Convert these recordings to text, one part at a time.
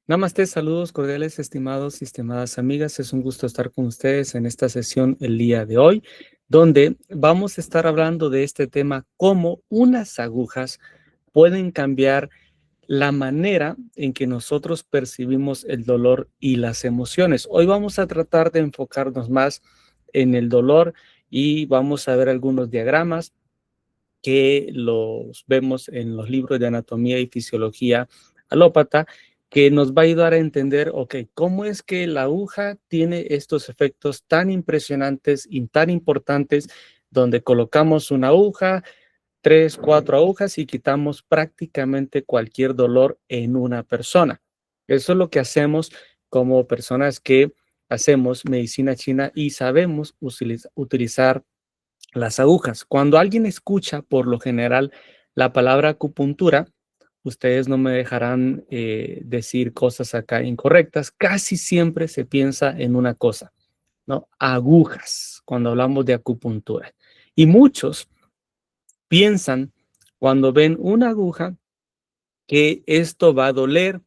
Namaste, saludos cordiales, estimados y estimadas amigas. Es un gusto estar con ustedes en esta sesión el día de hoy, donde vamos a estar hablando de este tema, cómo unas agujas pueden cambiar la manera en que nosotros percibimos el dolor y las emociones. Hoy vamos a tratar de enfocarnos más en el dolor y vamos a ver algunos diagramas que los vemos en los libros de anatomía y fisiología alópata, que nos va a ayudar a entender, ok, cómo es que la aguja tiene estos efectos tan impresionantes y tan importantes, donde colocamos una aguja, 3, 4 agujas y quitamos prácticamente cualquier dolor en una persona. Eso es lo que hacemos como personas que hacemos medicina china y sabemos utilizar las agujas. Cuando alguien escucha, por lo general, la palabra acupuntura, ustedes no me dejarán decir cosas acá incorrectas. Casi siempre se piensa en una cosa, ¿no? Agujas, cuando hablamos de acupuntura. Y muchos piensan, cuando ven una aguja, que esto va a doler,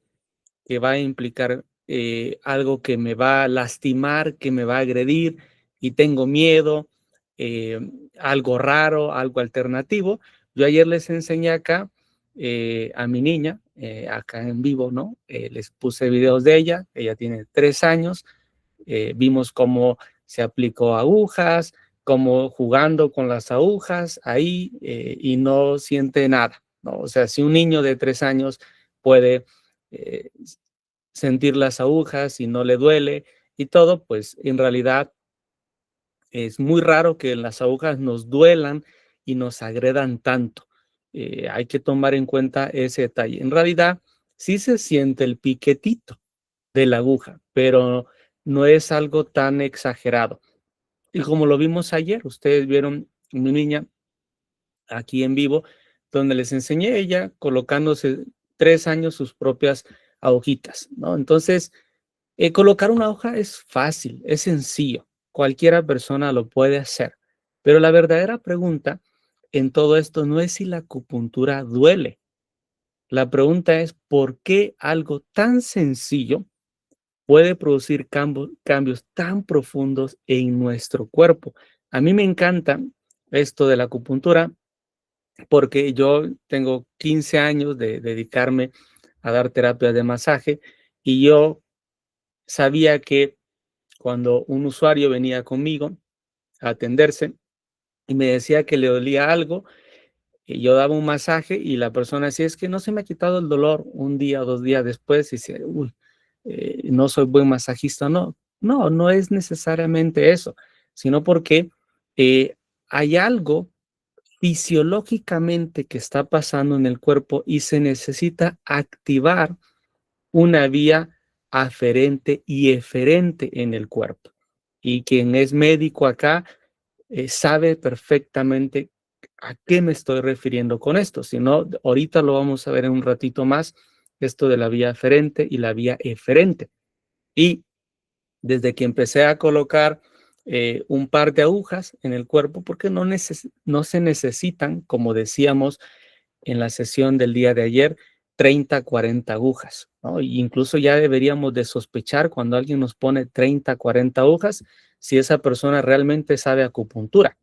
que va a implicar algo que me va a lastimar, que me va a agredir y tengo miedo, eh, algo raro, algo alternativo. Yo ayer les enseñé acá a mi niña, acá en vivo, ¿no? Les puse videos de ella tiene 3 años, vimos cómo se aplicó agujas, cómo jugando con las agujas ahí y no siente nada, ¿no? O sea, si un niño de 3 años puede eh, sentir las agujas y no le duele y todo, pues en realidad es muy raro que las agujas nos duelan y nos agredan tanto. Hay que tomar en cuenta ese detalle. En realidad, sí se siente el piquetito de la aguja, pero no es algo tan exagerado. Y como lo vimos ayer, ustedes vieron mi niña aquí en vivo, donde les enseñé ella colocándose 3 años sus propias agujitas, ¿no? Entonces, colocar una hoja es fácil, es sencillo, cualquiera persona lo puede hacer, pero la verdadera pregunta en todo esto no es si la acupuntura duele. La pregunta es por qué algo tan sencillo puede producir cambios tan profundos en nuestro cuerpo. A mí me encanta esto de la acupuntura porque yo tengo 15 años de dedicarme a dar terapias de masaje y yo sabía que cuando un usuario venía conmigo a atenderse y me decía que le dolía algo, y yo daba un masaje y la persona decía, es que no se me ha quitado el dolor un día o 2 días después, y dice, uy, no soy buen masajista. No, no, no es necesariamente eso, sino porque eh, hay algo fisiológicamente que está pasando en el cuerpo y se necesita activar una vía aferente y eferente en el cuerpo. Y quien es médico acá sabe perfectamente a qué me estoy refiriendo con esto. Si no, ahorita lo vamos a ver en un ratito más, esto de la vía aferente y la vía eferente. Y desde que empecé a colocar un par de agujas en el cuerpo, porque no se necesitan, como decíamos en la sesión del día de ayer, 30, 40 agujas, ¿no? Y incluso ya deberíamos de sospechar cuando alguien nos pone 30, 40 agujas, si esa persona realmente sabe acupuntura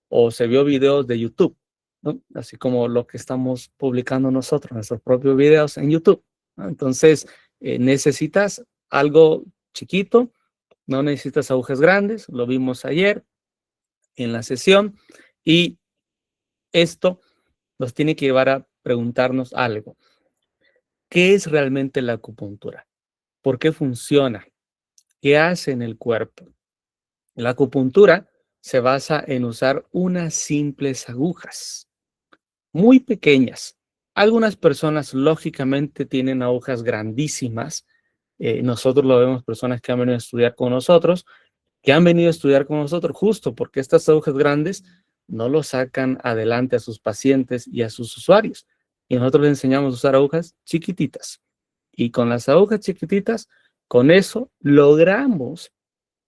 o se vio videos de YouTube, ¿no? Así como lo que estamos publicando nosotros, nuestros propios videos en YouTube, ¿no? Entonces, necesitas algo chiquito, no necesitas agujas grandes, lo vimos ayer en la sesión, y esto nos tiene que llevar a preguntarnos algo. ¿Qué es realmente la acupuntura? ¿Por qué funciona? ¿Qué hace en el cuerpo? La acupuntura se basa en usar unas simples agujas, muy pequeñas. Algunas personas lógicamente tienen agujas grandísimas. Nosotros lo vemos personas que han venido a estudiar con nosotros, que han venido a estudiar con nosotros justo porque estas agujas grandes no lo sacan adelante a sus pacientes y a sus usuarios. Y nosotros les enseñamos a usar agujas chiquititas. Y con las agujas chiquititas, con eso logramos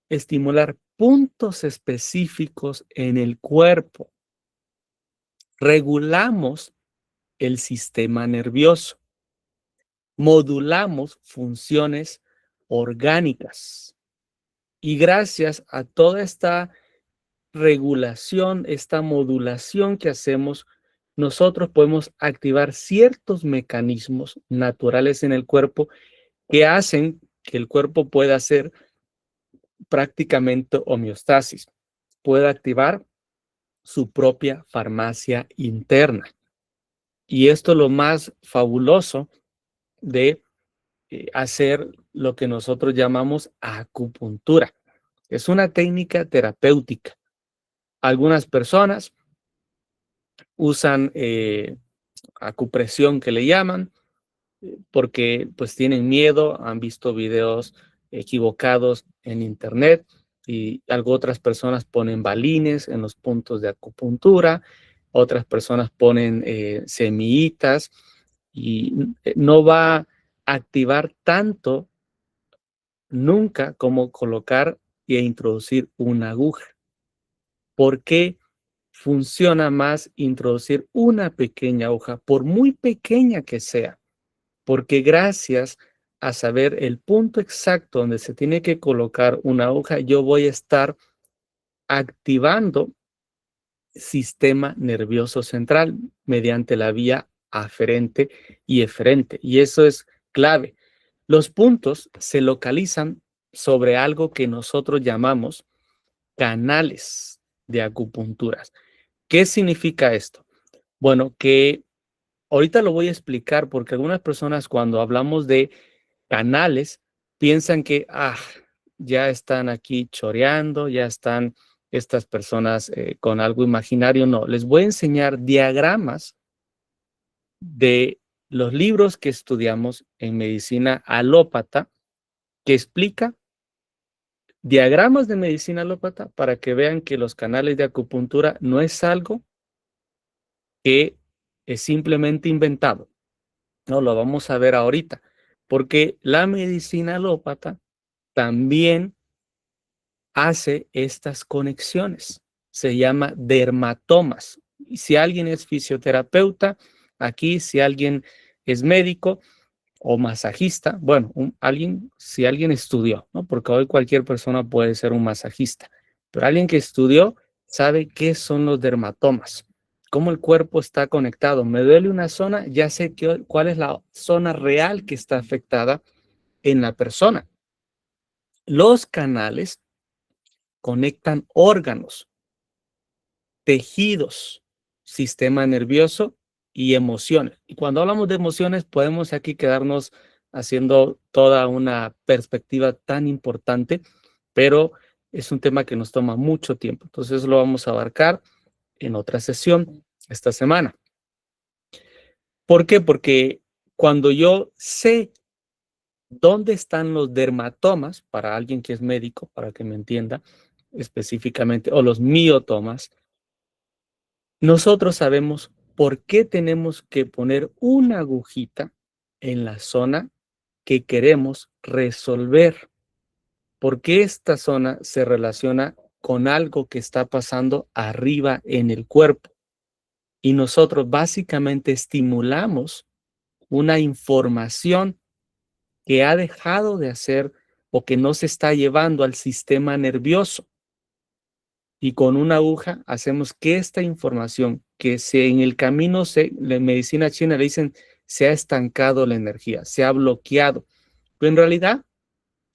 estimular puntos específicos en el cuerpo. Regulamos el sistema nervioso. modulamos funciones orgánicas. Y gracias a toda esta regulación, esta modulación que hacemos, nosotros podemos activar ciertos mecanismos naturales en el cuerpo que hacen que el cuerpo pueda hacer prácticamente homeostasis, pueda activar su propia farmacia interna. Y esto es lo más fabuloso de hacer lo que nosotros llamamos acupuntura. Es una técnica terapéutica. Algunas personas usan acupresión, que le llaman, porque pues tienen miedo, han visto videos equivocados en internet, y otras personas ponen balines en los puntos de acupuntura, otras personas ponen semillitas, y no va a activar tanto nunca como colocar e introducir una aguja. ¿Por qué funciona más introducir una pequeña aguja, por muy pequeña que sea? Porque gracias a saber el punto exacto donde se tiene que colocar una aguja, yo voy a estar activando sistema nervioso central mediante la vía aferente y eferente. Y eso es clave. Los puntos se localizan sobre algo que nosotros llamamos canales de acupuntura. ¿Qué significa esto? Bueno, que ahorita lo voy a explicar, porque algunas personas, cuando hablamos de canales, piensan que ya están aquí choreando, ya están estas personas con algo imaginario. No, les voy a enseñar diagramas de los libros que estudiamos en medicina alópata, que explica diagramas de medicina alópata, para que vean que los canales de acupuntura no es algo que es simplemente inventado. No, lo vamos a ver ahorita, porque la medicina alópata también hace estas conexiones. Se llama dermatomas. Y si alguien es fisioterapeuta, aquí, si alguien es médico o masajista, bueno, si alguien estudió, ¿no? Porque hoy cualquier persona puede ser un masajista, pero alguien que estudió sabe qué son los dermatomas, cómo el cuerpo está conectado. Me duele una zona, ya sé cuál es la zona real que está afectada en la persona. Los canales conectan órganos, tejidos, sistema nervioso y emociones. Y cuando hablamos de emociones, podemos aquí quedarnos haciendo toda una perspectiva tan importante, pero es un tema que nos toma mucho tiempo. Entonces lo vamos a abarcar en otra sesión esta semana. ¿Por qué? Porque cuando yo sé dónde están los dermatomas, para alguien que es médico, para que me entienda específicamente, o los miotomas, nosotros sabemos por qué tenemos que poner una agujita en la zona que queremos resolver, porque esta zona se relaciona con algo que está pasando arriba en el cuerpo. Y nosotros básicamente estimulamos una información que ha dejado de hacer o que no se está llevando al sistema nervioso. Y con una aguja hacemos que esta información, que en el camino, en medicina china le dicen, se ha estancado la energía, se ha bloqueado. Pero en realidad,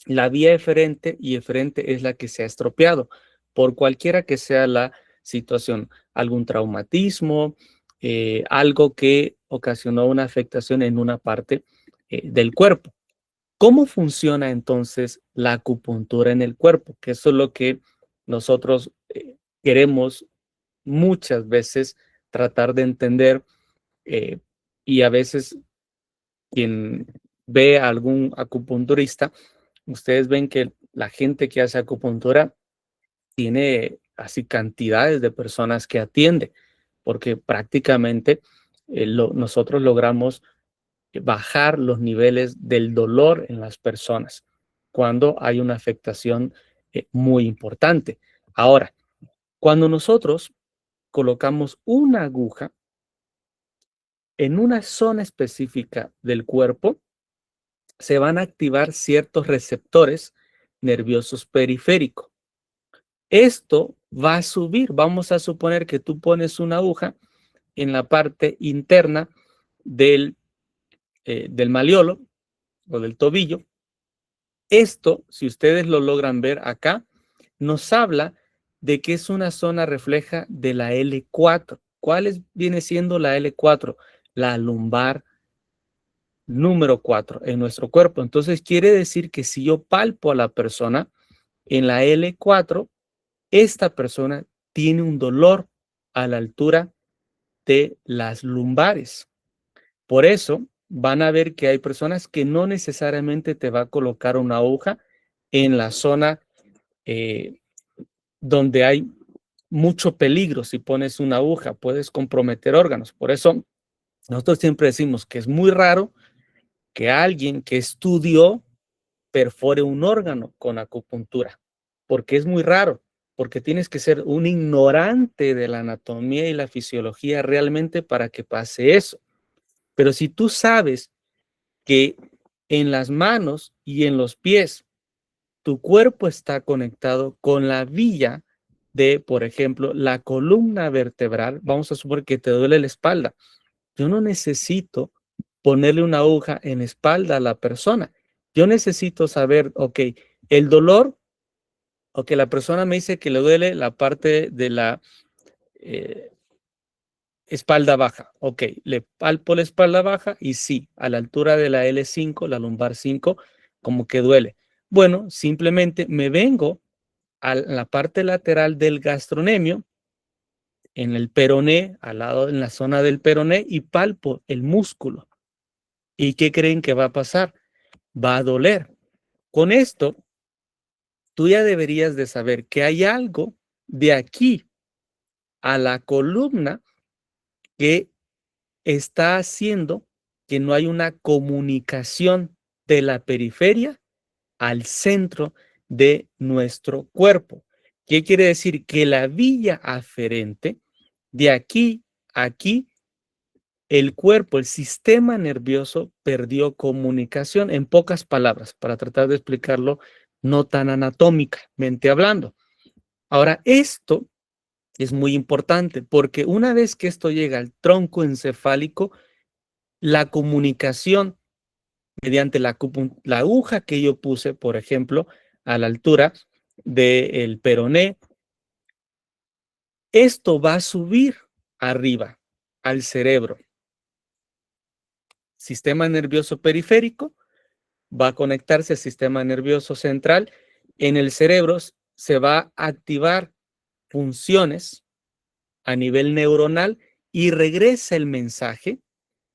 la vía eferente y eferente es la que se ha estropeado, por cualquiera que sea la situación, algún traumatismo, algo que ocasionó una afectación en una parte del cuerpo. ¿Cómo funciona entonces la acupuntura en el cuerpo? Que eso es lo que nosotros queremos muchas veces tratar de entender, eh, y a veces quien ve a algún acupunturista, ustedes ven que la gente que hace acupuntura tiene así cantidades de personas que atiende, porque prácticamente nosotros logramos bajar los niveles del dolor en las personas cuando hay una afectación muy importante. Ahora, cuando nosotros colocamos una aguja en una zona específica del cuerpo, se van a activar ciertos receptores nerviosos periféricos. Esto va a subir. Vamos a suponer que tú pones una aguja en la parte interna del maleolo o del tobillo. Esto, si ustedes lo logran ver acá, nos habla de que es una zona refleja de la L4. Viene siendo la L4? La lumbar número 4 en nuestro cuerpo. Entonces quiere decir que si yo palpo a la persona en la L4, esta persona tiene un dolor a la altura de las lumbares. Por eso van a ver que hay personas que no necesariamente te va a colocar una aguja en la zona donde hay mucho peligro. Si pones una aguja, puedes comprometer órganos. Por eso nosotros siempre decimos que es muy raro que alguien que estudió perfore un órgano con acupuntura, porque es muy raro, porque tienes que ser un ignorante de la anatomía y la fisiología realmente para que pase eso. Pero si tú sabes que en las manos y en los pies tu cuerpo está conectado con la vía de, por ejemplo, la columna vertebral, vamos a suponer que te duele la espalda. Yo no necesito ponerle una aguja en espalda a la persona. Yo necesito saber, ok, el dolor, ok, la persona me dice que le duele la parte de la eh, espalda baja. Ok, le palpo la espalda baja y sí, a la altura de la L5, la lumbar 5, como que duele. Bueno, simplemente me vengo a la parte lateral del gastrocnemio, en el peroné, al lado, en la zona del peroné, y palpo el músculo. ¿Y qué creen que va a pasar? Va a doler. Con esto, tú ya deberías de saber que hay algo de aquí a la columna que está haciendo que no hay una comunicación de la periferia al centro de nuestro cuerpo. ¿Qué quiere decir? Que la vía aferente de aquí a aquí, el cuerpo, el sistema nervioso perdió comunicación, en pocas palabras, para tratar de explicarlo no tan anatómicamente hablando. Ahora, esto es muy importante porque una vez que esto llega al tronco encefálico, la comunicación mediante la aguja que yo puse, por ejemplo, a la altura del peroné, esto va a subir arriba al cerebro. Sistema nervioso periférico va a conectarse al sistema nervioso central. En el cerebro se va a activar funciones a nivel neuronal y regresa el mensaje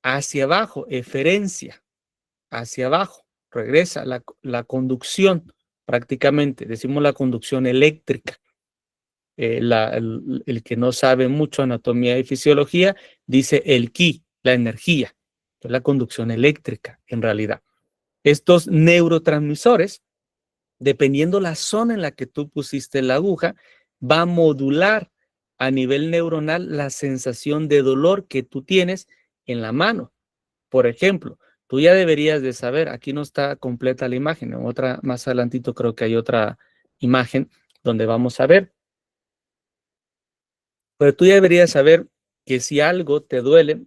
hacia abajo, eferencia, hacia abajo, regresa la conducción prácticamente, decimos la conducción eléctrica. El que no sabe mucho anatomía y fisiología dice el ki, la energía, es la conducción eléctrica en realidad. Estos neurotransmisores, dependiendo la zona en la que tú pusiste la aguja, va a modular a nivel neuronal la sensación de dolor que tú tienes en la mano. Por ejemplo, tú ya deberías de saber, aquí no está completa la imagen, en otra más adelantito creo que hay otra imagen donde vamos a ver, pero tú ya deberías saber que si algo te duele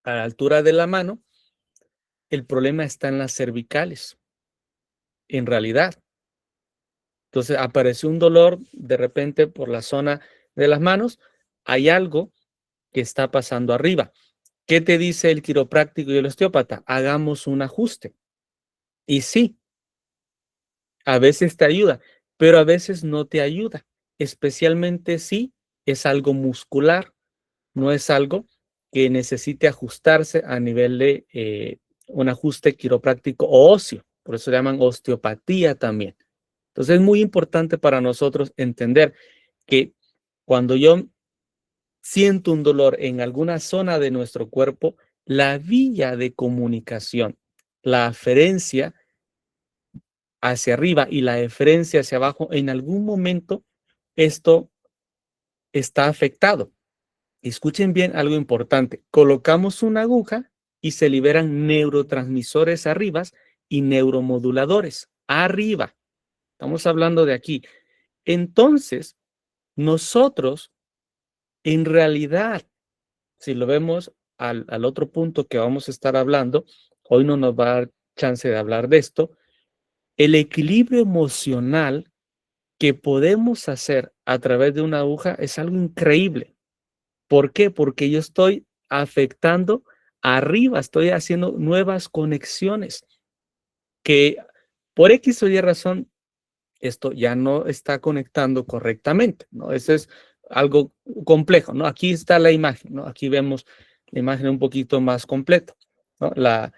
a la altura de la mano, el problema está en las cervicales, en realidad. Entonces apareció un dolor de repente por la zona de las manos, hay algo que está pasando arriba. ¿Qué te dice el quiropráctico y el osteópata? Hagamos un ajuste. Y sí, a veces te ayuda, pero a veces no te ayuda, especialmente si es algo muscular, no es algo que necesite ajustarse a nivel de un ajuste quiropráctico o óseo, por eso llaman osteopatía también. Entonces es muy importante para nosotros entender que cuando yo siento un dolor en alguna zona de nuestro cuerpo, la vía de comunicación, la aferencia hacia arriba y la eferencia hacia abajo, en algún momento esto está afectado. Escuchen bien algo importante. Colocamos una aguja y se liberan neurotransmisores arriba y neuromoduladores. Arriba. Estamos hablando de aquí. Entonces, nosotros, en realidad, si lo vemos al otro punto que vamos a estar hablando, hoy no nos va a dar chance de hablar de esto, el equilibrio emocional que podemos hacer a través de una aguja es algo increíble. ¿Por qué? Porque yo estoy afectando arriba, estoy haciendo nuevas conexiones que por X o Y razón esto ya no está conectando correctamente, ¿no? Eso es algo complejo, ¿no? Aquí está la imagen, ¿no? Aquí vemos la imagen un poquito más completa, ¿no? La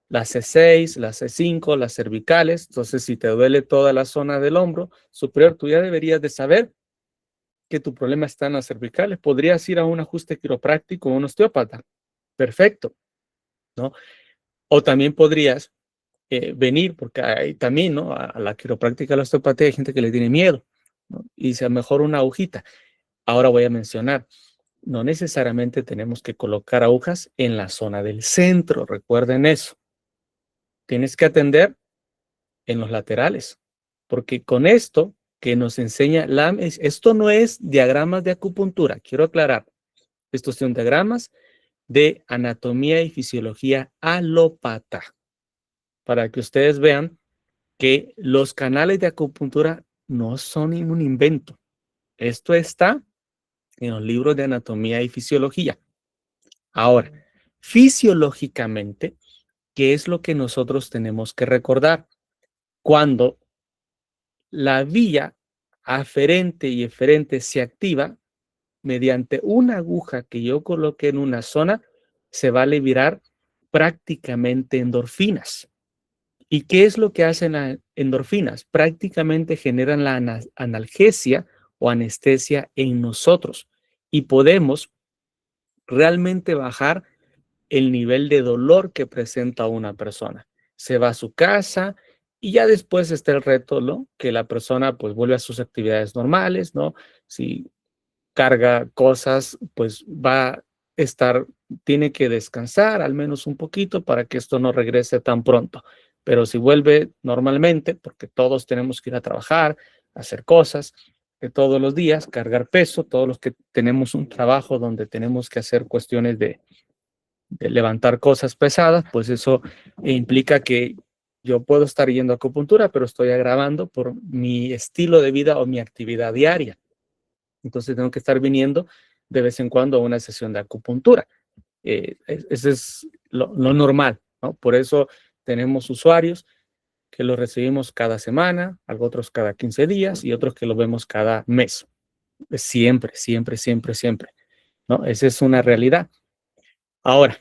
C6, la C5, las cervicales. Entonces, si te duele toda la zona del hombro superior, tú ya deberías de saber que tu problema está en las cervicales. Podrías ir a un ajuste quiropráctico o un osteópata. Perfecto, ¿no? O también podrías venir, porque hay también, ¿no? A la quiropráctica, a la osteopatía, hay gente que le tiene miedo, ¿no? Y se mejor una agujita. Ahora voy a mencionar, no necesariamente tenemos que colocar agujas en la zona del centro, recuerden eso. Tienes que atender en los laterales, porque con esto que nos enseña esto no es diagramas de acupuntura, quiero aclarar, estos son diagramas de anatomía y fisiología alópata, para que ustedes vean que los canales de acupuntura no son un invento. Esto está en los libros de anatomía y fisiología. Ahora, fisiológicamente, ¿qué es lo que nosotros tenemos que recordar? Cuando la vía aferente y eferente se activa mediante una aguja que yo coloqué en una zona, se va a liberar prácticamente endorfinas. ¿Y qué es lo que hacen las endorfinas? Prácticamente generan la analgesia o anestesia en nosotros y podemos realmente bajar el nivel de dolor que presenta una persona. Se va a su casa y ya después está el reto, ¿no? Que la persona pues vuelve a sus actividades normales, ¿no? Si carga cosas, pues va a estar, tiene que descansar al menos un poquito para que esto no regrese tan pronto. Pero si vuelve normalmente, porque todos tenemos que ir a trabajar, hacer cosas de todos los días, cargar peso, todos los que tenemos un trabajo donde tenemos que hacer cuestiones de levantar cosas pesadas, pues eso implica que yo puedo estar yendo a acupuntura, pero estoy agravando por mi estilo de vida o mi actividad diaria. Entonces tengo que estar viniendo de vez en cuando a una sesión de acupuntura. Ese es lo normal, ¿no? Por eso tenemos usuarios que los recibimos cada semana, otros cada 15 días y otros que los vemos cada mes. Siempre, siempre, siempre, siempre, ¿no? Esa es una realidad. Ahora,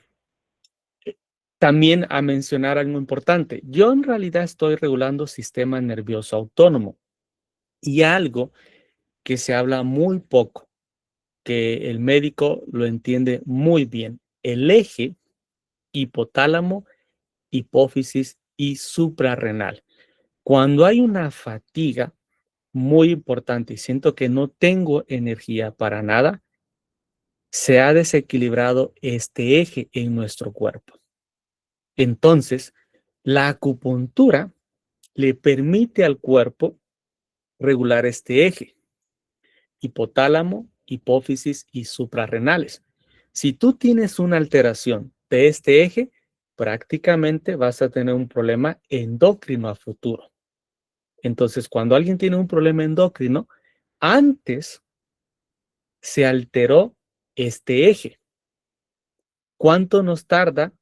también a mencionar algo importante. Yo en realidad estoy regulando sistema nervioso autónomo y algo que se habla muy poco, que el médico lo entiende muy bien. El eje hipotálamo, hipófisis y suprarrenal. Cuando hay una fatiga muy importante y siento que no tengo energía para nada, se ha desequilibrado este eje en nuestro cuerpo. Entonces, la acupuntura le permite al cuerpo regular este eje, hipotálamo, hipófisis y suprarrenales. Si tú tienes una alteración de este eje, prácticamente vas a tener un problema endocrino a futuro. Entonces, cuando alguien tiene un problema endocrino, antes se alteró este eje. ¿Cuánto nos tarda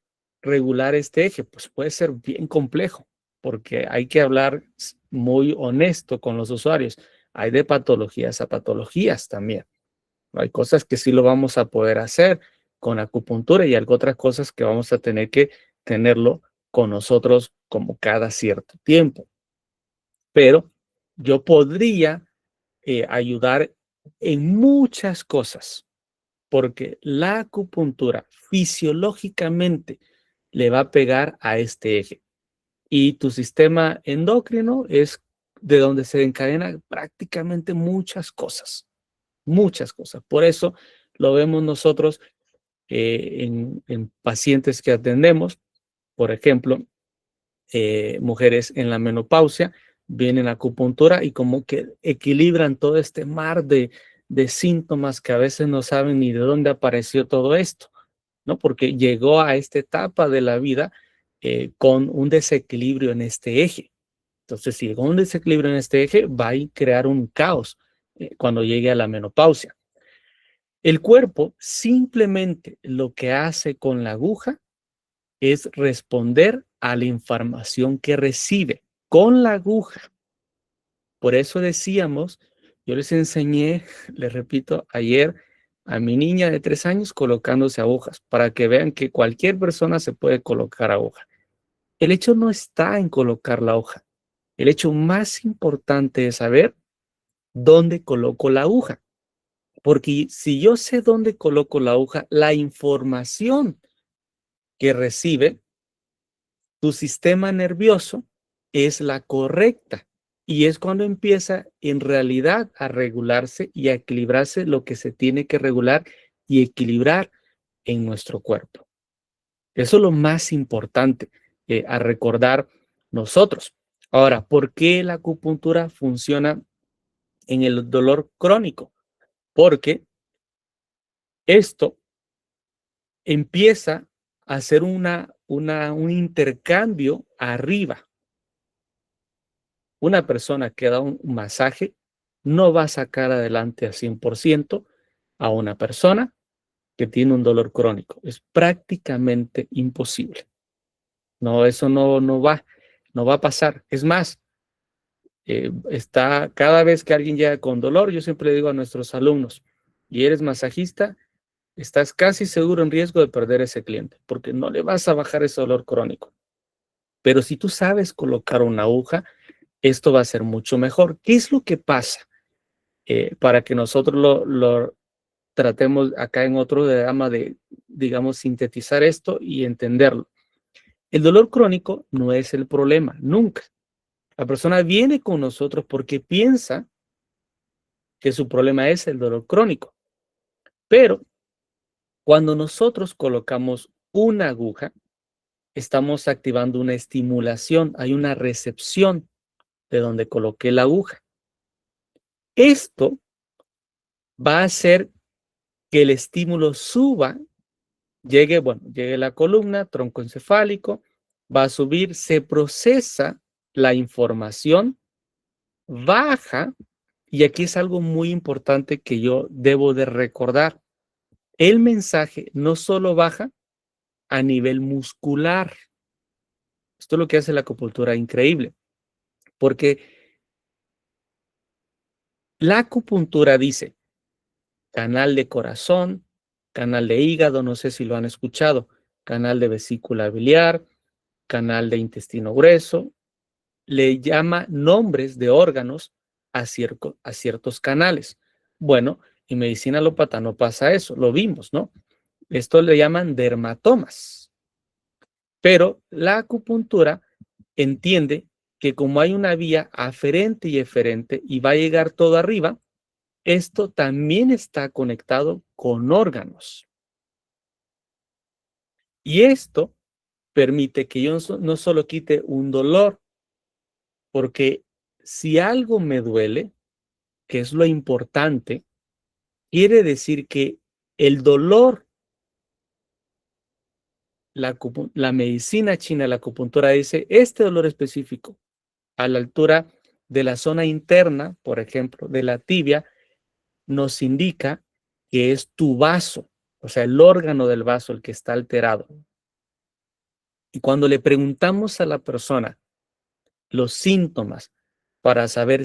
regular este eje? Pues puede ser bien complejo, porque hay que hablar muy honesto con los usuarios. Hay de patologías a patologías también. Hay cosas que sí lo vamos a poder hacer con acupuntura y hay otras cosas que vamos a tener que tenerlo con nosotros como cada cierto tiempo. Pero yo podría ayudar en muchas cosas porque la acupuntura fisiológicamente le va a pegar a este eje. Y tu sistema endocrino es de donde se encadenan prácticamente muchas cosas, muchas cosas. Por eso lo vemos nosotros en pacientes que atendemos, por ejemplo, mujeres en la menopausia vienen a acupuntura y como que equilibran todo este mar de síntomas que a veces no saben ni de dónde apareció todo esto, ¿no? Porque llegó a esta etapa de la vida con un desequilibrio en este eje. Entonces, si llegó un desequilibrio en este eje, va a crear un caos cuando llegue a la menopausia. El cuerpo simplemente lo que hace con la aguja es responder a la información que recibe con la aguja. Por eso decíamos, yo les enseñé, les repito, ayer a mi niña de 3 años colocándose agujas para que vean que cualquier persona se puede colocar aguja. El hecho no está en colocar la hoja. El hecho más importante es saber dónde coloco la aguja. Porque si yo sé dónde coloco la aguja, la información que recibe tu sistema nervioso es la correcta. Y es cuando empieza en realidad a regularse y a equilibrarse lo que se tiene que regular y equilibrar en nuestro cuerpo. Eso es lo más importante a recordar nosotros. Ahora, ¿por qué la acupuntura funciona en el dolor crónico? Porque esto empieza a hacer un intercambio arriba. Una persona que da un masaje no va a sacar adelante al 100% a una persona que tiene un dolor crónico. Es prácticamente imposible. No, eso no va a pasar. Es más, cada vez que alguien llega con dolor, yo siempre le digo a nuestros alumnos, y eres masajista, estás casi seguro en riesgo de perder ese cliente, porque no le vas a bajar ese dolor crónico. Pero si tú sabes colocar una aguja, esto va a ser mucho mejor. ¿Qué es lo que pasa? Para que nosotros lo tratemos acá en otro diagrama de, digamos, sintetizar esto y entenderlo. El dolor crónico no es el problema, nunca. La persona viene con nosotros porque piensa que su problema es el dolor crónico. Pero cuando nosotros colocamos una aguja, estamos activando una estimulación, hay una recepción de donde coloqué la aguja. Esto va a hacer que el estímulo suba, llegue la columna, tronco encefálico, va a subir, se procesa la información, baja, y aquí es algo muy importante que yo debo de recordar. El mensaje no solo baja a nivel muscular. Esto es lo que hace la acupuntura increíble, porque la acupuntura dice canal de corazón, canal de hígado, no sé si lo han escuchado, canal de vesícula biliar, canal de intestino grueso, le llama nombres de órganos a ciertos canales. Bueno, en medicina alópata no pasa eso, lo vimos, ¿no? Esto le llaman dermatomas. Pero la acupuntura entiende que como hay una vía aferente y eferente y va a llegar todo arriba, esto también está conectado con órganos. Y esto permite que yo no solo quite un dolor, porque si algo me duele, que es lo importante, quiere decir que el dolor, la medicina china, la acupuntura dice, este dolor específico, a la altura de la zona interna, por ejemplo, de la tibia, nos indica que es tu vaso, o sea, el órgano del vaso el que está alterado. Y cuando le preguntamos a la persona los síntomas para saber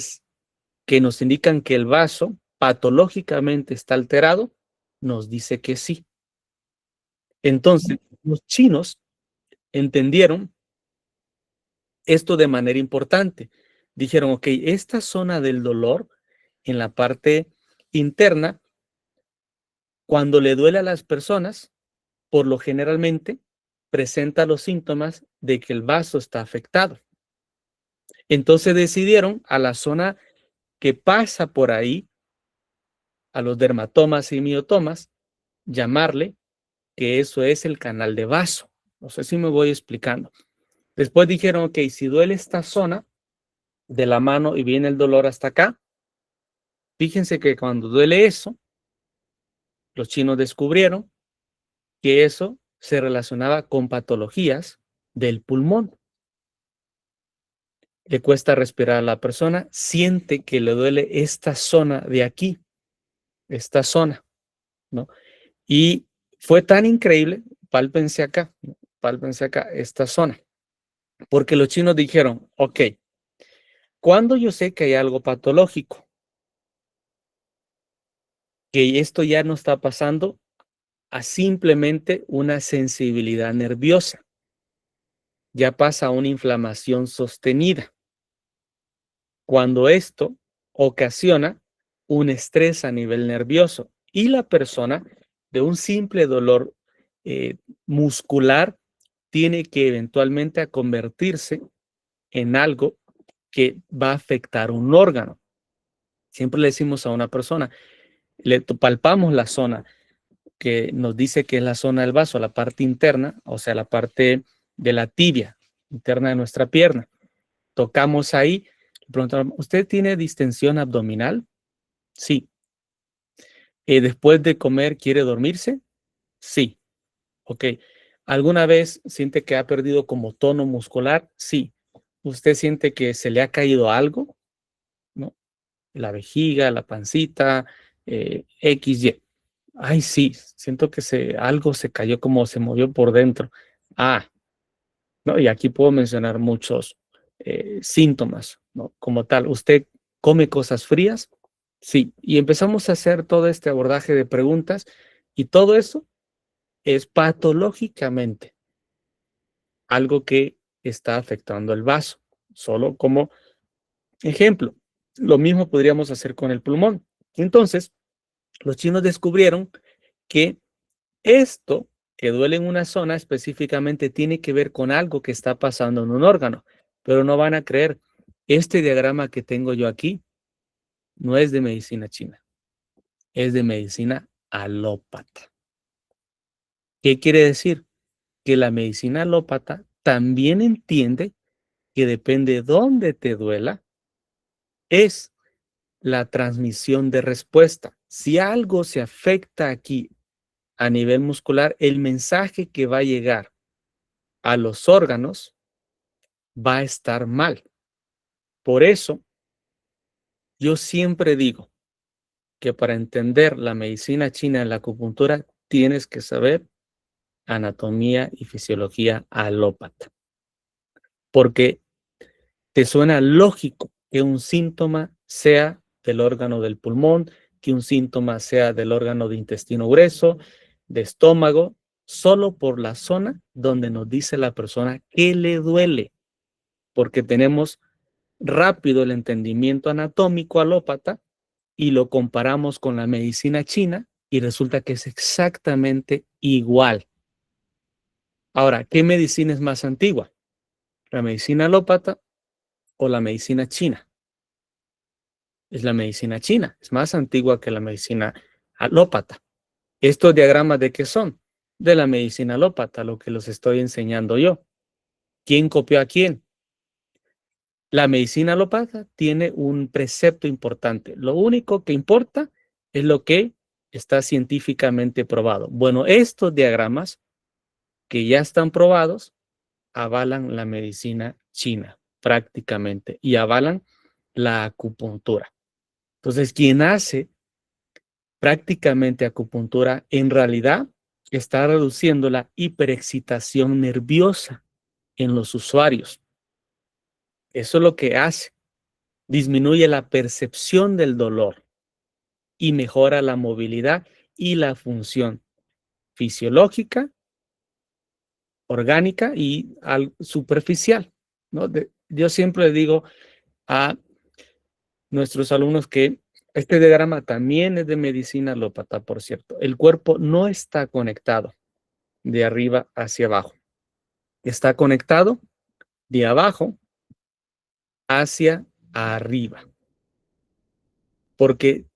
que nos indican que el vaso patológicamente está alterado, nos dice que sí. Entonces, los chinos entendieron esto de manera importante. Dijeron, ok, esta zona del dolor en la parte interna, cuando le duele a las personas, por lo generalmente presenta los síntomas de que el vaso está afectado. Entonces decidieron a la zona que pasa por ahí, a los dermatomas y miotomas, llamarle que eso es el canal de vaso. No sé si me voy explicando. Después dijeron, ok, si duele esta zona de la mano y viene el dolor hasta acá, fíjense que cuando duele eso, los chinos descubrieron que eso se relacionaba con patologías del pulmón. Le cuesta respirar a la persona, siente que le duele esta zona de aquí, esta zona, ¿no? Y fue tan increíble, pálpense acá, ¿no? Pálpense acá, esta zona, porque los chinos dijeron, ok, cuando yo sé que hay algo patológico, que esto ya no está pasando a simplemente una sensibilidad nerviosa, ya pasa a una inflamación sostenida. Cuando esto ocasiona un estrés a nivel nervioso y la persona de un simple dolor muscular tiene que eventualmente a convertirse en algo que va a afectar un órgano. Siempre le decimos a una persona, le palpamos la zona que nos dice que es la zona del vaso, la parte interna, o sea, la parte de la tibia interna de nuestra pierna. Tocamos ahí, preguntamos, ¿usted tiene distensión abdominal? Sí. ¿Después de comer quiere dormirse? Sí. Ok. ¿Alguna vez siente que ha perdido como tono muscular? Sí. ¿Usted siente que se le ha caído algo? ¿No? La vejiga, la pancita, XY. Ay, sí, siento que algo se cayó como se movió por dentro. Ah, ¿no? Y aquí puedo mencionar muchos síntomas, ¿no? Como tal, ¿usted come cosas frías? Sí. Y empezamos a hacer todo este abordaje de preguntas y todo eso es patológicamente algo que está afectando el vaso. Solo como ejemplo, lo mismo podríamos hacer con el pulmón. Entonces, los chinos descubrieron que esto que duele en una zona específicamente tiene que ver con algo que está pasando en un órgano, pero no van a creer, este diagrama que tengo yo aquí no es de medicina china, es de medicina alópata. ¿Qué quiere decir? Que la medicina alópata también entiende que depende de dónde te duela, es la transmisión de respuesta. Si algo se afecta aquí a nivel muscular, el mensaje que va a llegar a los órganos va a estar mal. Por eso, yo siempre digo que para entender la medicina china en la acupuntura, tienes que saber anatomía y fisiología alópata. Porque te suena lógico que un síntoma sea del órgano del pulmón, que un síntoma sea del órgano de intestino grueso, de estómago, solo por la zona donde nos dice la persona que le duele, porque tenemos rápido el entendimiento anatómico alópata y lo comparamos con la medicina china y resulta que es exactamente igual. Ahora, ¿qué medicina es más antigua? ¿La medicina alópata o la medicina china? Es la medicina china, es más antigua que la medicina alópata. ¿Estos diagramas de qué son? De la medicina alópata, lo que los estoy enseñando yo. ¿Quién copió a quién? La medicina alópata tiene un precepto importante. Lo único que importa es lo que está científicamente probado. Bueno, estos diagramas que ya están probados avalan la medicina china prácticamente y avalan la acupuntura. Entonces, quien hace prácticamente acupuntura en realidad está reduciendo la hiperexcitación nerviosa en los usuarios. Eso es lo que hace. Disminuye la percepción del dolor y mejora la movilidad y la función fisiológica, orgánica y superficial, ¿no? Yo siempre le digo a nuestros alumnos que este diagrama también es de medicina alópata, por cierto. El cuerpo no está conectado de arriba hacia abajo. Está conectado de abajo hacia arriba. Porque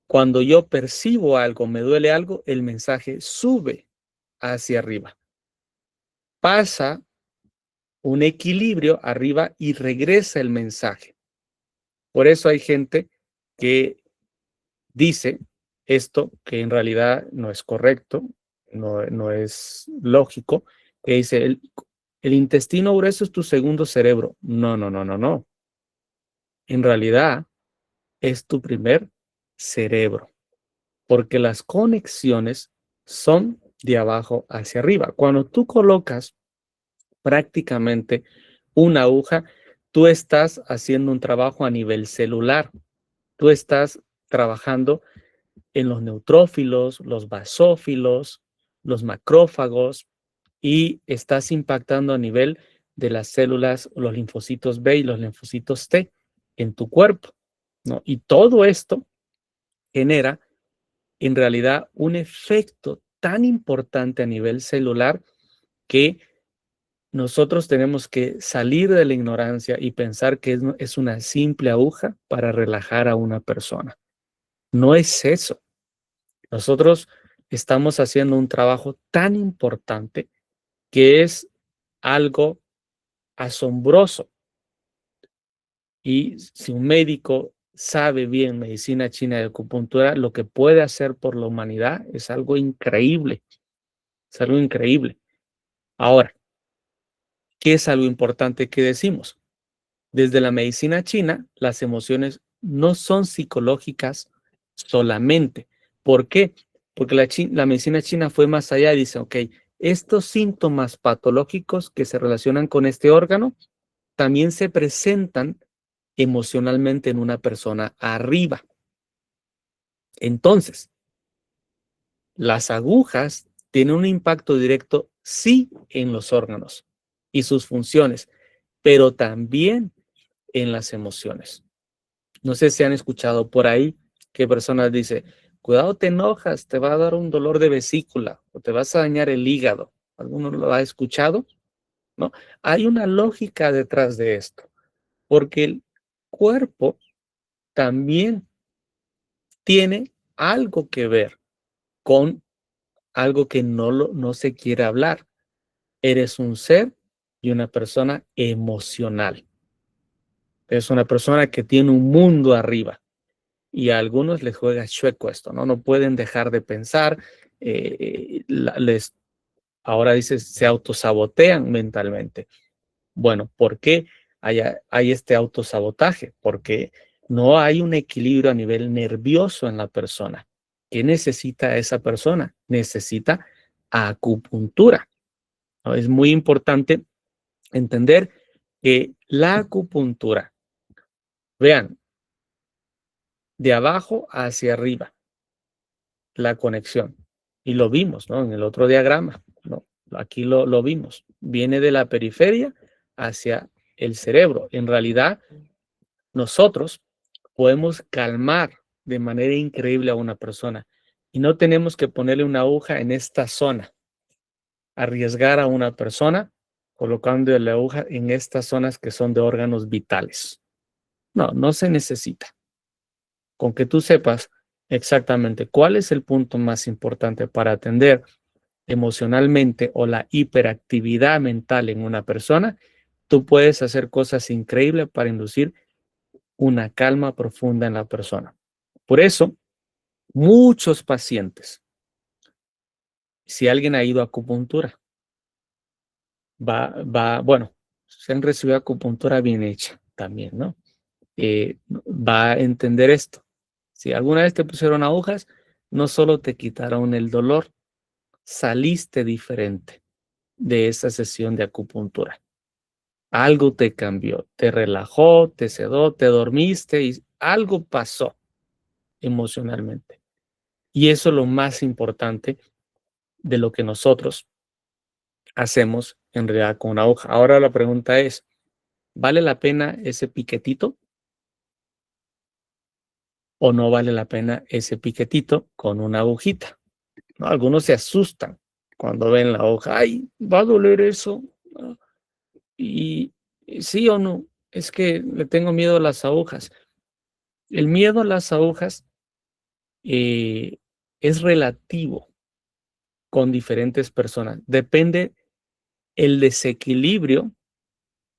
cuando yo percibo algo, me duele algo, el mensaje sube hacia arriba. Pasa un equilibrio arriba y regresa el mensaje. Por eso hay gente que dice esto que en realidad no es correcto, no es lógico, que dice, el intestino grueso es tu segundo cerebro. No, no, no, no, no. En realidad es tu primer cerebro, porque las conexiones son de abajo hacia arriba. Cuando tú colocas prácticamente una aguja, tú estás haciendo un trabajo a nivel celular. Tú estás trabajando en los neutrófilos, los basófilos, los macrófagos y estás impactando a nivel de las células, los linfocitos B y los linfocitos T en tu cuerpo, ¿no? Y todo esto genera en realidad un efecto tan importante a nivel celular que nosotros tenemos que salir de la ignorancia y pensar que es una simple aguja para relajar a una persona. No es eso. Nosotros estamos haciendo un trabajo tan importante que es algo asombroso. Y si un médico sabe bien medicina china de acupuntura, lo que puede hacer por la humanidad es algo increíble. Es algo increíble. Ahora, ¿qué es algo importante que decimos? Desde la medicina china, las emociones no son psicológicas solamente. ¿Por qué? Porque la medicina china fue más allá y dice, ok, estos síntomas patológicos que se relacionan con este órgano también se presentan emocionalmente en una persona arriba. Entonces, las agujas tienen un impacto directo, sí, en los órganos y sus funciones, pero también en las emociones. No sé si han escuchado por ahí que personas dicen, cuidado, te enojas, te va a dar un dolor de vesícula o te vas a dañar el hígado. ¿Alguno lo ha escuchado? ¿No? Hay una lógica detrás de esto, porque el cuerpo también tiene algo que ver con algo que no se quiere hablar. Eres un ser y una persona emocional. Es una persona que tiene un mundo arriba. Y a algunos les juega chueco esto, ¿no? No pueden dejar de pensar, ahora dices, se autosabotean mentalmente. Bueno, ¿por qué hay este autosabotaje? Porque no hay un equilibrio a nivel nervioso en la persona. ¿Qué necesita esa persona? Necesita acupuntura, ¿no? Es muy importante entender que la acupuntura, vean, de abajo hacia arriba, la conexión. Y lo vimos, ¿no? En el otro diagrama, ¿no? Aquí lo vimos. Viene de la periferia hacia el cerebro. En realidad, nosotros podemos calmar de manera increíble a una persona y no tenemos que ponerle una aguja en esta zona, arriesgar a una persona colocando la aguja en estas zonas que son de órganos vitales. No, no se necesita. Con que tú sepas exactamente cuál es el punto más importante para atender emocionalmente o la hiperactividad mental en una persona, tú puedes hacer cosas increíbles para inducir una calma profunda en la persona. Por eso, muchos pacientes, si alguien ha ido a acupuntura, bueno, se han recibido acupuntura bien hecha también, ¿no? Va a entender esto. Si alguna vez te pusieron agujas, no solo te quitaron el dolor, saliste diferente de esa sesión de acupuntura. Algo te cambió, te relajó, te sedó, te dormiste y algo pasó emocionalmente. Y eso es lo más importante de lo que nosotros hacemos en realidad con una hoja. Ahora la pregunta es, ¿vale la pena ese piquetito o no vale la pena ese piquetito con una agujita? ¿No? Algunos se asustan cuando ven la hoja. Ay, va a doler eso. ¿No? Y sí o no, es que le tengo miedo a las agujas. El miedo a las agujas eh, es relativo con diferentes personas. Depende el desequilibrio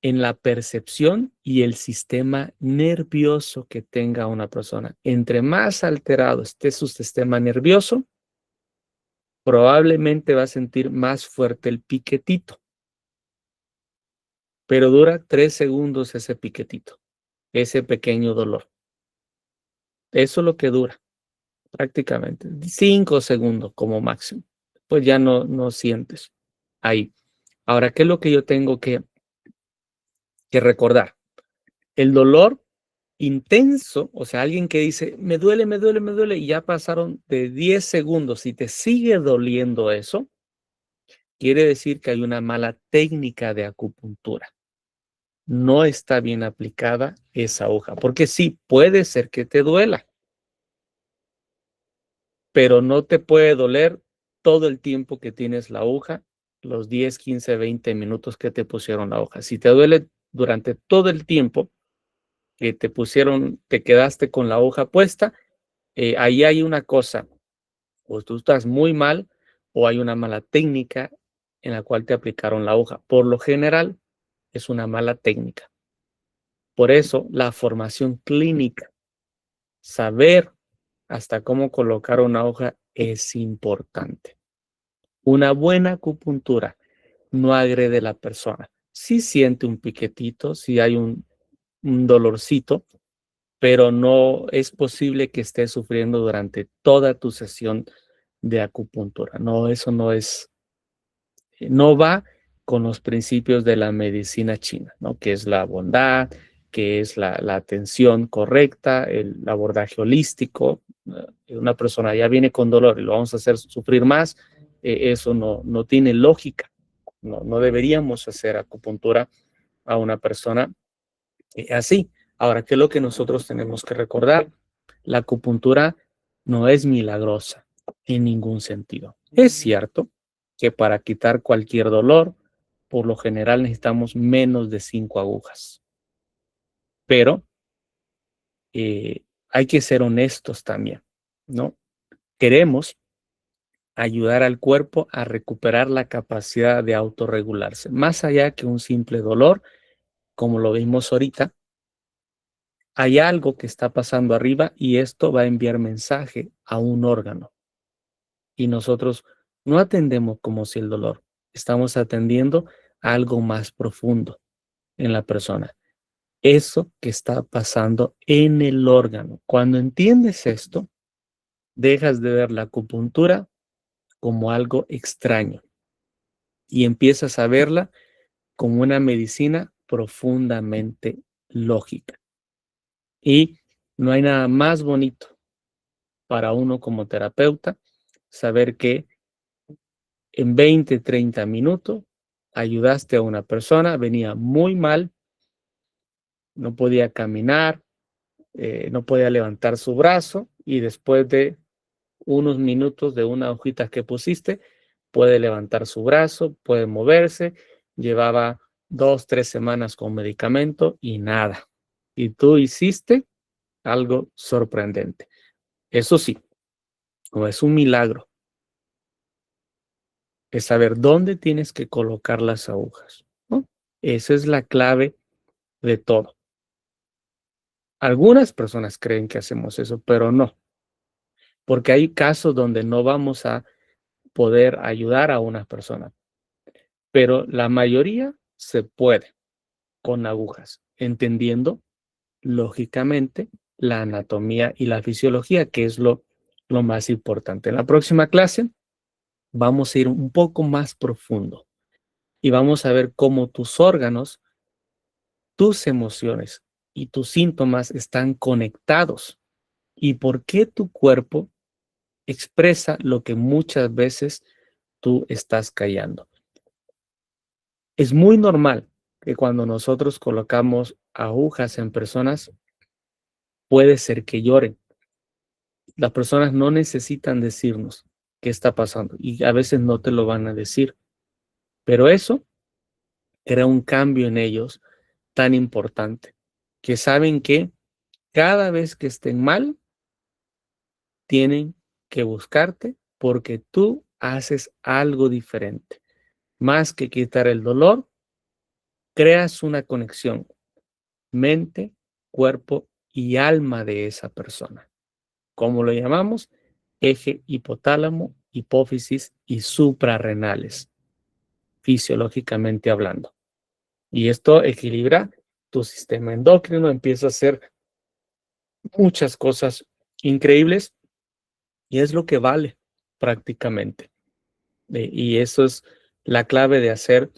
en la percepción y el sistema nervioso que tenga una persona. Entre más alterado esté su sistema nervioso, probablemente va a sentir más fuerte el piquetito, pero dura 3 segundos ese piquetito, ese pequeño dolor. Eso es lo que dura, prácticamente. 5 segundos como máximo. Pues ya no sientes ahí. Ahora, ¿qué es lo que yo tengo que recordar? El dolor intenso, o sea, alguien que dice, me duele, me duele, me duele, y ya pasaron de 10 segundos y te sigue doliendo eso, quiere decir que hay una mala técnica de acupuntura. No está bien aplicada esa aguja, porque sí, puede ser que te duela, pero no te puede doler todo el tiempo que tienes la aguja, los 10, 15, 20 minutos que te pusieron la aguja. Si te duele durante todo el tiempo que te pusieron, te quedaste con la aguja puesta, ahí hay una cosa, o tú estás muy mal o hay una mala técnica en la cual te aplicaron la aguja. Por lo general, es una mala técnica. Por eso, la formación clínica, saber hasta cómo colocar una aguja es importante. Una buena acupuntura no agrede a la persona. Sí siente un piquetito, sí hay un dolorcito, pero no es posible que estés sufriendo durante toda tu sesión de acupuntura. No, eso no va con los principios de la medicina china, ¿no? Que es la bondad, que es la atención correcta, el abordaje holístico. Una persona ya viene con dolor y lo vamos a hacer sufrir más, eso no tiene lógica. No deberíamos hacer acupuntura a una persona así. Ahora, ¿qué es lo que nosotros tenemos que recordar? La acupuntura no es milagrosa en ningún sentido. Es cierto que para quitar cualquier dolor, por lo general necesitamos menos de 5 agujas, pero hay que ser honestos también, ¿no? Queremos ayudar al cuerpo a recuperar la capacidad de autorregularse, más allá que un simple dolor, como lo vimos ahorita. Hay algo que está pasando arriba y esto va a enviar mensaje a un órgano. Y nosotros no atendemos como si el dolor, estamos atendiendo a algo más profundo en la persona. Eso que está pasando en el órgano. Cuando entiendes esto, dejas de ver la acupuntura como algo extraño y empiezas a verla como una medicina profundamente lógica. Y no hay nada más bonito para uno como terapeuta saber que en 20, 30 minutos ayudaste a una persona, venía muy mal, no podía caminar, no podía levantar su brazo y después de unos minutos de una hojita que pusiste, puede levantar su brazo, puede moverse, llevaba 2, 3 semanas con medicamento y nada. Y tú hiciste algo sorprendente. Eso sí, no es un milagro, es saber dónde tienes que colocar las agujas, ¿no? Esa es la clave de todo. Algunas personas creen que hacemos eso, pero no, porque hay casos donde no vamos a poder ayudar a una persona, pero la mayoría se puede con agujas, entendiendo lógicamente la anatomía y la fisiología, que es lo más importante. En la próxima clase vamos a ir un poco más profundo y vamos a ver cómo tus órganos, tus emociones y tus síntomas están conectados y por qué tu cuerpo expresa lo que muchas veces tú estás callando. Es muy normal que cuando nosotros colocamos agujas en personas, puede ser que lloren. Las personas no necesitan decirnos qué está pasando y a veces no te lo van a decir, pero eso crea un cambio en ellos tan importante, que saben que cada vez que estén mal, tienen que buscarte porque tú haces algo diferente. Más que quitar el dolor, creas una conexión mente, cuerpo y alma de esa persona. ¿Cómo lo llamamos? Eje hipotálamo, hipófisis y suprarrenales, fisiológicamente hablando. Y esto equilibra tu sistema endocrino, empieza a hacer muchas cosas increíbles y es lo que vale prácticamente. Y eso es la clave de hacer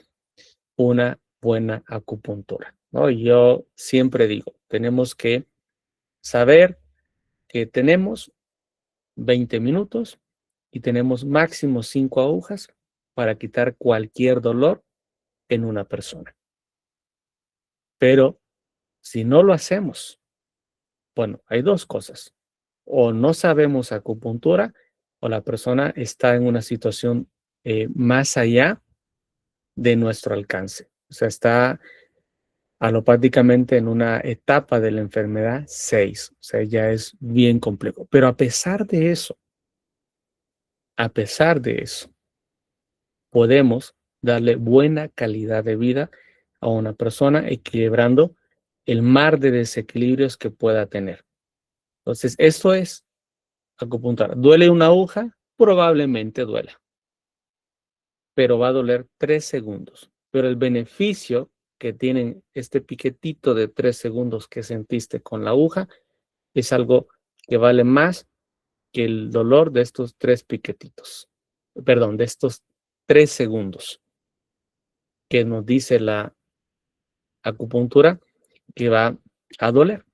una buena acupuntura, ¿no? Y yo siempre digo, tenemos que saber que tenemos 20 minutos y tenemos máximo 5 agujas para quitar cualquier dolor en una persona. Pero si no lo hacemos, bueno, hay dos cosas. O no sabemos acupuntura o la persona está en una situación más allá de nuestro alcance. O sea, está alopáticamente en una etapa de la enfermedad 6. O sea, ya es bien complejo. Pero a pesar de eso, podemos darle buena calidad de vida a una persona equilibrando el mar de desequilibrios que pueda tener. Entonces, esto es acupuntura. ¿Duele una aguja? Probablemente duela, pero va a doler 3 segundos. Pero el beneficio que tienen este piquetito de 3 segundos que sentiste con la aguja es algo que vale más que el dolor de estos 3 piquetitos. Perdón, de estos 3 segundos que nos dice la acupuntura que va a doler,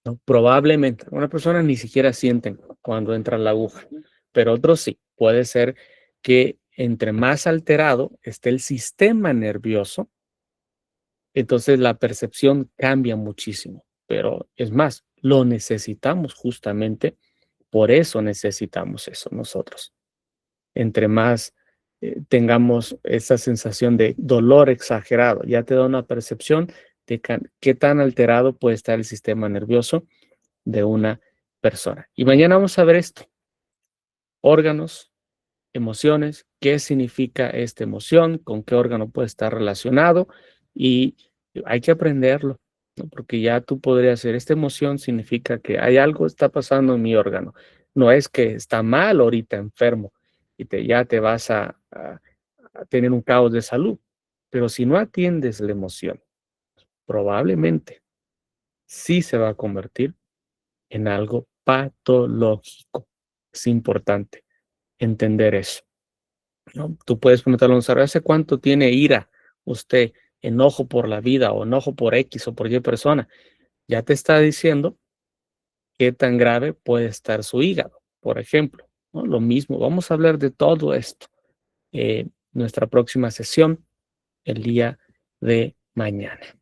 ¿no? Probablemente. Una persona ni siquiera sienten cuando entra la aguja, pero otros sí. Puede ser que entre más alterado esté el sistema nervioso, entonces la percepción cambia muchísimo. Pero es más, lo necesitamos justamente, por eso necesitamos eso nosotros. Entre más tengamos esa sensación de dolor exagerado, ya te da una percepción de qué tan alterado puede estar el sistema nervioso de una persona. Y mañana vamos a ver esto, órganos, emociones, qué significa esta emoción, con qué órgano puede estar relacionado y hay que aprenderlo, ¿no? Porque ya tú podrías decir, esta emoción significa que hay algo está pasando en mi órgano. No es que está mal ahorita enfermo y ya te vas a tener un caos de salud, pero si no atiendes la emoción, probablemente sí se va a convertir en algo patológico. Es importante entender eso, ¿no? Tú puedes preguntarle a un sacerdote, ¿hace cuánto tiene ira usted, enojo por la vida o enojo por X o por Y persona? Ya te está diciendo qué tan grave puede estar su hígado, por ejemplo, ¿no? Lo mismo, vamos a hablar de todo esto. Nuestra próxima sesión el día de mañana.